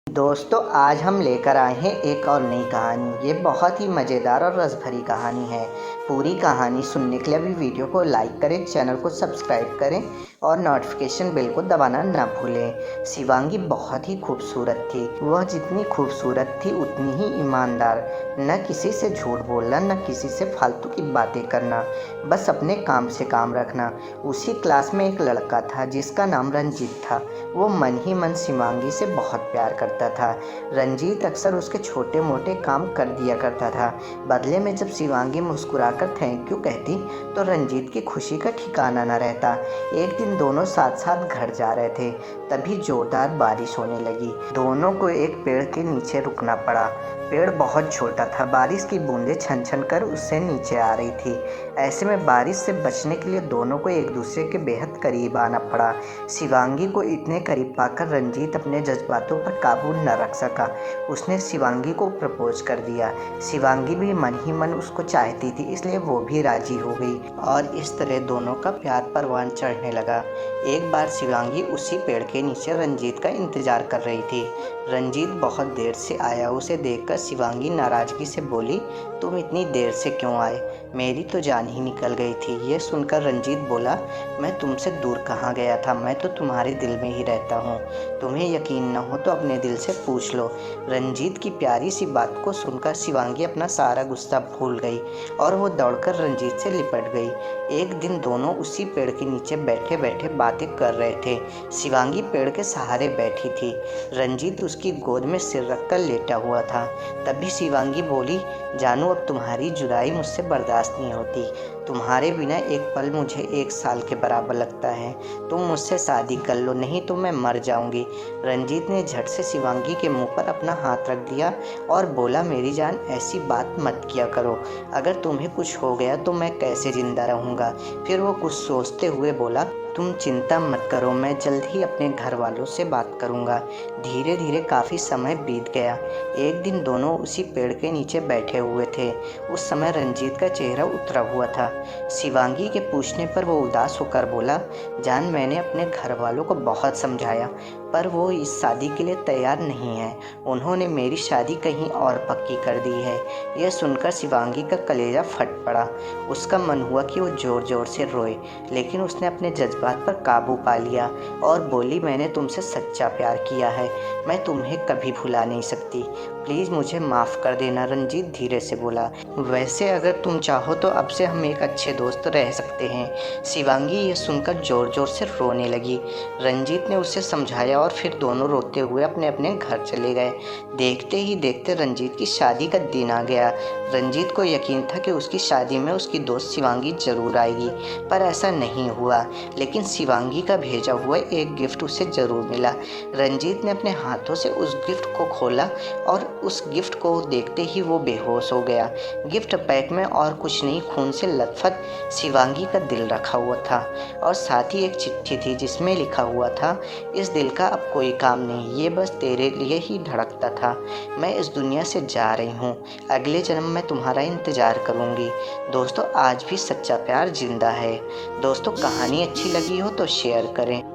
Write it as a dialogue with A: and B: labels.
A: दोस्तों आज हम लेकर आए हैं एक और नई कहानी। ये बहुत ही मज़ेदार और रस भरी कहानी है। पूरी कहानी सुनने के लिए अभी वीडियो को लाइक करें, चैनल को सब्सक्राइब करें और नोटिफिकेशन बेल को दबाना ना भूलें। शिवांगी बहुत ही खूबसूरत थी। वह जितनी खूबसूरत थी उतनी ही ईमानदार। न किसी से झूठ बोलना, न किसी से फालतू की बातें करना, बस अपने काम से काम रखना। उसी क्लास में एक लड़का था जिसका नाम रंजीत था। वो मन ही मन शिवांगी से बहुत प्यार करता था। रंजीत अक्सर उसके छोटे मोटे काम कर दिया करता था। बदले में जब शिवांगी मुस्कुराकर थैंक यू कहती तो रंजीत की खुशी का ठिकाना न रहता। एक दिन दोनों साथ साथ घर जा रहे थे, तभी जोरदार बारिश होने लगी। दोनों को एक पेड़ के नीचे रुकना पड़ा। पेड़ बहुत छोटा था, बारिश की बूंदें छन छन कर उससे नीचे आ रही थी। ऐसे में बारिश से बचने के लिए दोनों को एक दूसरे के बेहद करीब आना पड़ा। शिवांगी को इतने करीब पाकर रंजीत अपने जज्बातों पर काबू न रख सका। उसने शिवांगी को प्रपोज कर दिया। शिवांगी भी मन ही मन उसको चाहती थी, इसलिए वो भी राजी हो गई और इस तरह दोनों का प्यार परवान चढ़ने लगा। एक बार शिवांगी उसी पेड़ के नीचे रंजीत का इंतजार कर रही थी। रंजीत बहुत देर से आया। उसे देखकर शिवांगी नाराज़गी से बोली, तुम इतनी देर से क्यों आए? मेरी तो जान ही निकल गई थी। ये सुनकर रंजीत बोला, मैं तुमसे दूर कहाँ गया था, मैं तो तुम्हारे दिल में ही रहता हूँ। तुम्हें यकीन न हो तो अपने दिल से पूछ लो। रंजीत की प्यारी सी बात को सुनकर शिवांगी अपना सारा गुस्सा भूल गई और वो दौड़कर रंजीत से लिपट गई। एक दिन दोनों उसी पेड़ के नीचे बैठे बैठे बातें कर रहे थे। शिवांगी पेड़ के सहारे बैठी थी। रंजीत उसकी गोद में सिर रखकर लेटा हुआ था। तभी शिवांगी बोली, जानू अब तुम्हारी जुदाई मुझसे बर्दाश्त नहीं होती। तुम्हारे बिना एक पल मुझे 1 साल के बराबर लगता है। तुम मुझसे शादी कर लो, नहीं तो मैं मर जाऊंगी। रंजीत ने झट से शिवांगी के मुंह पर अपना हाथ रख दिया और बोला, मेरी जान ऐसी बात मत किया करो। अगर तुम्हें कुछ हो गया तो मैं कैसे जिंदा रहूँगा। फिर वो कुछ सोचते हुए बोला, तुम चिंता मत करो, मैं जल्द ही अपने घर वालों से बात करूंगा। धीरे धीरे काफ़ी समय बीत गया। एक दिन दोनों उसी पेड़ के नीचे बैठे हुए थे। उस समय रंजीत का चेहरा उतरा हुआ था। शिवांगी के पूछने पर वो उदास होकर बोला, जान मैंने अपने घर वालों को बहुत समझाया पर वो इस शादी के लिए तैयार नहीं है। उन्होंने मेरी शादी कहीं और पक्की कर दी है। यह सुनकर शिवांगी का कलेजा फट पड़ा। उसका मन हुआ कि वो ज़ोर ज़ोर से रोए, लेकिन उसने अपने जज्बात पर काबू पा लिया और बोली, मैंने तुमसे सच्चा प्यार किया है, मैं तुम्हें कभी भुला नहीं सकती। प्लीज़ मुझे माफ़ कर देना, रंजीत धीरे से बोला। वैसे अगर तुम चाहो तो अब से हम एक अच्छे दोस्त रह सकते हैं। शिवांगी ये सुनकर ज़ोर ज़ोर से रोने लगी। रंजीत ने उसे समझाया और फिर दोनों रोते हुए अपने अपने घर चले गए। देखते ही देखते रंजीत की शादी का दिन आ गया। रंजीत को यकीन था कि उसकी शादी में उसकी दोस्त शिवांगी ज़रूर आएगी, पर ऐसा नहीं हुआ। लेकिन शिवांगी का भेजा हुआ एक गिफ्ट उसे ज़रूर मिला। रंजीत ने अपने हाथों से उस गिफ्ट को खोला और उस गिफ्ट को देखते ही वो बेहोश हो गया। गिफ्ट पैक में और कुछ नहीं, खून से लथपथ शिवांगी का दिल रखा हुआ था और साथ ही एक चिट्ठी थी जिसमें लिखा हुआ था, इस दिल का अब कोई काम नहीं, ये बस तेरे लिए ही धड़कता था। मैं इस दुनिया से जा रही हूँ, अगले जन्म में तुम्हारा इंतज़ार करूँगी। दोस्तों आज भी सच्चा प्यार जिंदा है। दोस्तों कहानी अच्छी लगी हो तो शेयर करें।